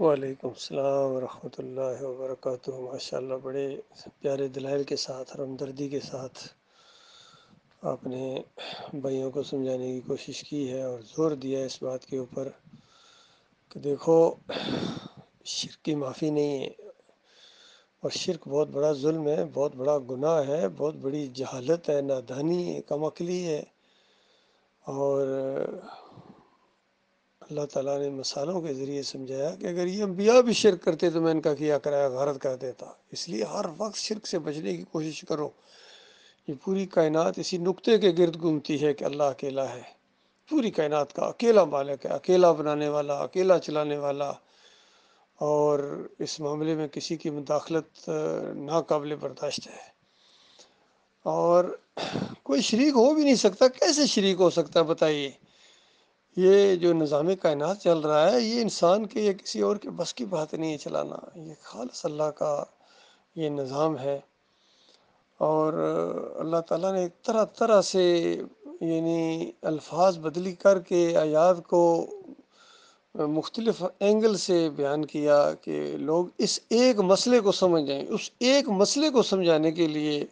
وعلیکم السلام ورحمۃ اللہ وبرکاتہ۔ ماشاء اللہ بڑے پیارے دلائل کے ساتھ اور ہمدردی کے ساتھ آپ نے بھائیوں کو سمجھانے کی کوشش کی ہے اور زور دیا ہے اس بات کے اوپر کہ دیکھو، شرک کی معافی نہیں ہے، اور شرک بہت بڑا ظلم ہے، بہت بڑا گناہ ہے، بہت بڑی جہالت ہے، نادانی ہے، کم عقلی ہے۔ اور اللہ تعالیٰ نے مثالوں کے ذریعے سمجھایا کہ اگر یہ انبیاء بھی شرک کرتے تو میں ان کا کیا کرایا غارت کر دیتا۔ اس لیے ہر وقت شرک سے بچنے کی کوشش کرو۔ یہ پوری کائنات اسی نقطے کے گرد گھومتی ہے کہ اللہ اکیلا ہے، پوری کائنات کا اکیلا مالک ہے، اکیلا بنانے والا، اکیلا چلانے والا، اور اس معاملے میں کسی کی مداخلت ناقابل برداشت ہے۔ اور کوئی شریک ہو بھی نہیں سکتا۔ کیسے شریک ہو سکتا بتائیے؟ یہ جو نظام کائنات چل رہا ہے یہ انسان کے یا کسی اور کے بس کی بات نہیں ہے چلانا، یہ خالص اللہ کا یہ نظام ہے۔ اور اللہ تعالیٰ نے طرح طرح سے یعنی الفاظ بدلی کر کے آیات کو مختلف اینگل سے بیان کیا کہ لوگ اس ایک مسئلے کو سمجھ جائیں۔ اس ایک مسئلے کو سمجھانے کے لیے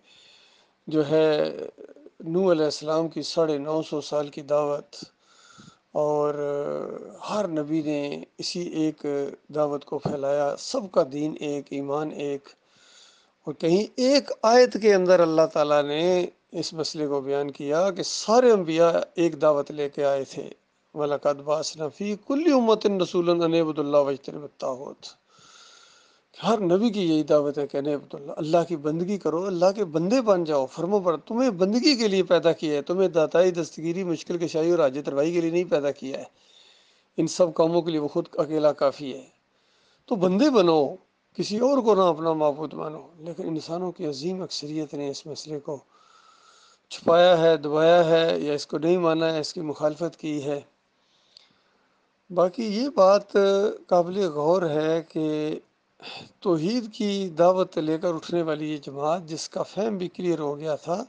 جو ہے نوح علیہ السلام کی 950 سال کی دعوت، اور ہر نبی نے اسی ایک دعوت کو پھیلایا۔ سب کا دین ایک، ایمان ایک۔ اور کہیں ایک آیت کے اندر اللہ تعالیٰ نے اس مسئلے کو بیان کیا کہ سارے انبیاء ایک دعوت لے کے آئے تھے۔ وَلَقَدْ بَعَثْنَا فِي كُلِّ أُمَّةٍ رَسُولًا أَنِ اعْبُدُوا اللَّهَ وَاجْتَنِبُوا الطَّاغُوتَ۔ ہر نبی کی یہی دعوت ہے کہ انِ اعْبُدُوا اللَّهَ، اللہ کی بندگی کرو، اللہ کے بندے بن جاؤ، فرما بردار۔ تمہیں بندگی کے لیے پیدا کیا ہے، تمہیں داتائی، دستگیری، مشکل کشائی اور حاجت روائی کے لیے نہیں پیدا کیا ہے۔ ان سب کاموں کے لیے وہ خود اکیلا کافی ہے۔ تو بندے بنو، کسی اور کو نہ اپنا معبود مانو۔ لیکن انسانوں کی عظیم اکثریت نے اس مسئلے کو چھپایا ہے، دبایا ہے، یا اس کو نہیں مانا ہے، اس کی مخالفت کی ہے۔ باقی یہ بات قابل غور ہے کہ توحید کی دعوت لے کر اٹھنے والی یہ جماعت، جس کا فہم بھی کلیئر ہو گیا تھا،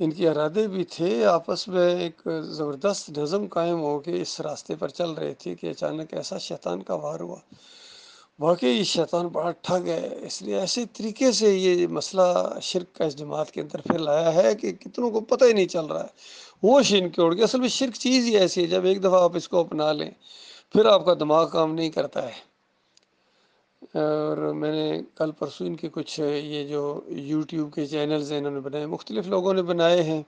ان کے ارادے بھی تھے، آپس میں ایک زبردست نظم قائم ہو کے اس راستے پر چل رہے تھے کہ اچانک ایسا شیطان کا وار ہوا۔ واقعی یہ شیطان بڑا ٹھگ ہے، اس لیے ایسے طریقے سے یہ مسئلہ شرک کا اس جماعت کے اندر پھر لایا ہے کہ کتنوں کو پتہ ہی نہیں چل رہا ہے، ہوش ان کے اڑ گیا۔ اصل میں شرک چیز ہی ایسی ہے، جب ایک دفعہ آپ اس کو اپنا لیں پھر آپ کا دماغ کام نہیں کرتا ہے۔ اور میں نے کل پرسوں ان کے کچھ یہ جو یوٹیوب کے چینلز ہیں انہوں نے بنائے، مختلف لوگوں نے بنائے ہیں۔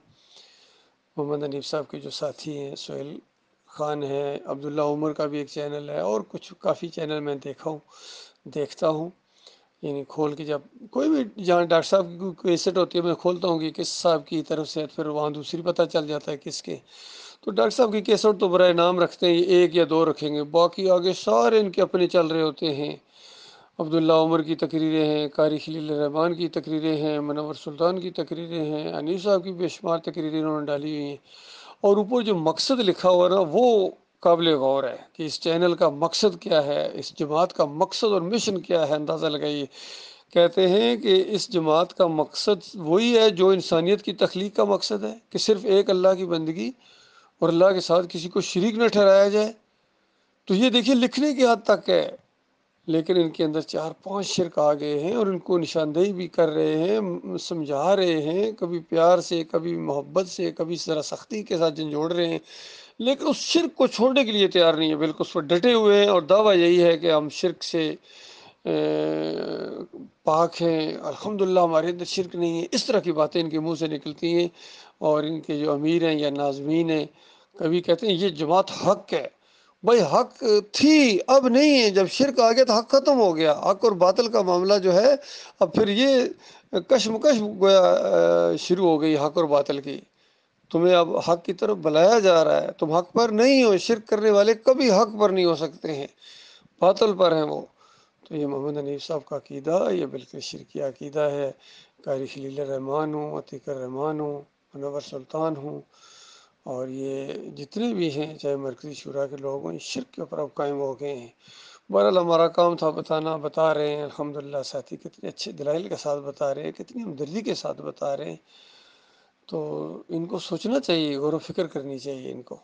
محمد حنیف صاحب کے جو ساتھی ہیں، سہیل خان ہے، عبداللہ عمر کا بھی ایک چینل ہے، اور کچھ کافی چینل میں دیکھتا ہوں۔ یعنی کھول کے جب کوئی بھی جہاں ڈاکٹر صاحب کی کوئی کیسٹ ہوتی ہے میں کھولتا ہوں کہ کس صاحب کی طرف سے، پھر وہاں دوسری پتہ چل جاتا ہے کس کے۔ تو ڈاکٹر صاحب کی کیسٹ تو برائے نام رکھتے ہیں، یہ ایک یا دو رکھیں گے، باقی آگے سارے ان کے اپنے چل رہے ہوتے ہیں۔ عبداللہ عمر کی تقریریں ہیں، قاری خلیل الرحمان کی تقریریں ہیں، منور سلطان کی تقریریں ہیں، انیس صاحب کی بے شمار تقریریں انہوں نے ڈالی ہوئی ہیں۔ اور اوپر جو مقصد لکھا ہوا نا وہ قابل غور ہے کہ اس چینل کا مقصد کیا ہے، اس جماعت کا مقصد اور مشن کیا ہے، اندازہ لگائیے۔ کہتے ہیں کہ اس جماعت کا مقصد وہی ہے جو انسانیت کی تخلیق کا مقصد ہے، کہ صرف ایک اللہ کی بندگی اور اللہ کے ساتھ کسی کو شریک نہ ٹھہرایا جائے۔ تو یہ دیکھیے لکھنے کی حد تک ہے، لیکن ان کے اندر 4-5 شرک آ گئے ہیں، اور ان کو نشاندہی بھی کر رہے ہیں، سمجھا رہے ہیں، کبھی پیار سے، کبھی محبت سے، کبھی ذرا سختی کے ساتھ جھنجھوڑ رہے ہیں، لیکن اس شرک کو چھوڑنے کے لیے تیار نہیں ہے، بالکل اس پر ڈٹے ہوئے ہیں، اور دعویٰ یہی ہے کہ ہم شرک سے پاک ہیں، الحمدللہ ہمارے اندر شرک نہیں ہے۔ اس طرح کی باتیں ان کے منہ سے نکلتی ہیں، اور ان کے جو امیر ہیں یا ناظمین ہیں کبھی کہتے ہیں یہ جماعت حق ہے۔ بھائی حق تھی، اب نہیں ہے، جب شرک آ گیا تو حق ختم ہو گیا۔ حق اور باطل کا معاملہ جو ہے اب پھر یہ کشمکش گویا شروع ہو گئی حق اور باطل کی۔ تمہیں اب حق کی طرف بلایا جا رہا ہے، تم حق پر نہیں ہو۔ شرک کرنے والے کبھی حق پر نہیں ہو سکتے ہیں، باطل پر ہیں وہ۔ تو یہ محمد حنیف صاحب کا عقیدہ یہ بالکل شرکی عقیدہ ہے۔ قاری خلیل الرحمان ہوں، عتیق الرحمان ہوں، منور سلطان ہوں، اور یہ جتنے بھی ہیں چاہے مرکزی شورا کے لوگ ہیں، شرک کے اوپر اب قائم ہو گئے ہیں۔ بہرحال ہمارا کام تھا بتانا، بتا رہے ہیں الحمدللہ۔ ساتھی کتنے اچھے دلائل کے ساتھ بتا رہے ہیں، کتنی ہمدردی کے ساتھ بتا رہے ہیں۔ تو ان کو سوچنا چاہیے، غور و فکر کرنی چاہیے ان کو،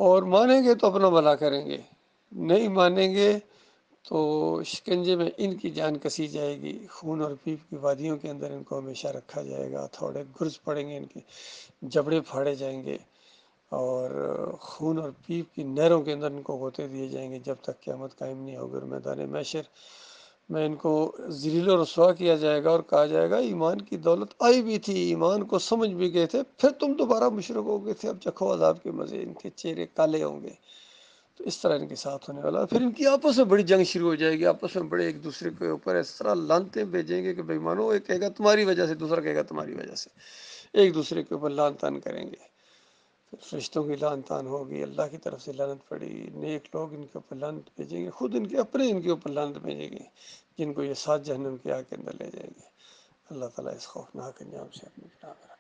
اور مانیں گے تو اپنا بھلا کریں گے، نہیں مانیں گے تو شکنجے میں ان کی جان کسی جائے گی، خون اور پیپ کی وادیوں کے اندر ان کو ہمیشہ رکھا جائے گا، تھوڑے گرز پڑیں گے، ان کے جبڑے پھاڑے جائیں گے، اور خون اور پیپ کی نہروں کے اندر ان کو غوطے دیے جائیں گے جب تک قیامت قائم نہیں ہوگی، اور میدان محشر میں ان کو ذلیل و رسوا کیا جائے گا اور کہا جائے گا ایمان کی دولت آئی بھی تھی، ایمان کو سمجھ بھی گئے تھے، پھر تم دوبارہ مشرک ہو گئے تھے، اب چکھو عذاب کے مزے، ان کے چہرے کالے ہوں گے۔ تو اس طرح ان کے ساتھ ہونے والا، پھر ان کی آپس میں بڑی جنگ شروع ہو جائے گی، آپس میں بڑے ایک دوسرے کے اوپر اس طرح لانتیں بھیجیں گے کہ بھائی مانو، ایک کہے گا تمہاری وجہ سے، دوسرا کہے گا تمہاری وجہ سے، ایک دوسرے کے اوپر لان تان کریں گے۔ پھر فرشتوں کی لان تان ہوگی، اللہ کی طرف سے لعنت پڑی، نیک لوگ ان کے اوپر لعنت بھیجیں گے، خود ان کے اپنے ان کے اوپر لعنت بھیجیں گے، جن کو یہ 7 جہنم کی آگ کے اندر لے جائیں گے۔ اللہ تعالیٰ اس خوفناک انجام سے اپنی پناہ میں